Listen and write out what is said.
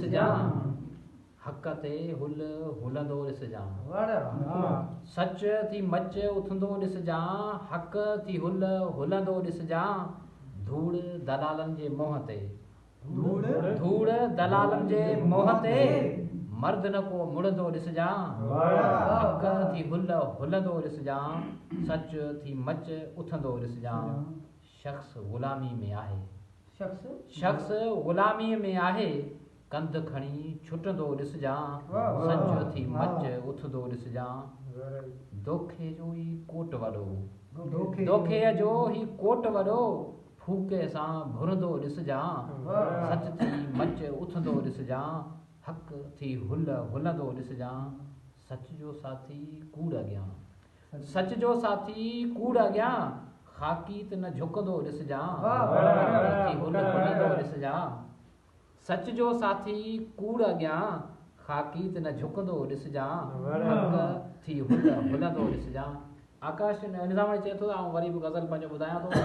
ॾिसजां हक़ ते हुल हुलंदो ॾिसजां सच थी मच उथंदो ॾिसजां हक़ थी हुल हुलंदो ॾिसजां धूड़ दलालनि जे मोह ते धूड़ दलालनि जे मोह ते मर्द न को मुड़ंदो ॾिसजां हक़ थी हुल हुलंदो ॾिसजां सच थी मच उथंदो ॾिसजां शख़्स ग़ुलामी में आहे शख़्स ग़ुलामीअ में आहे कंध खणी छुटंदो ॾिसजां सच थी मच उथंदो ॾिसजां दोखे जो ई कोट वॾो दोखे जो ही कोट वॾो फूके सां भुरंदो ॾिसजां सच थी मच उथंदो ॾिसजां हक़ थी हुल हुलंदो ॾिसजां सच जो साथी कूड़ अॻियां सच जो साथी कूड़ अॻियां ख़ाकी त न झुकंदो ॾिसजां थी हुल हुलंदो ॾिसजां सच जो साथी कूड़ अॻियां ख़ाकी त न झुकंदो ॾिसजां हक़ थी हुल हुलंदो ॾिसजां आकाश निज़ाम चए थो ऐं वरी बि ग़ज़ल पंहिंजो ॿुधायां थो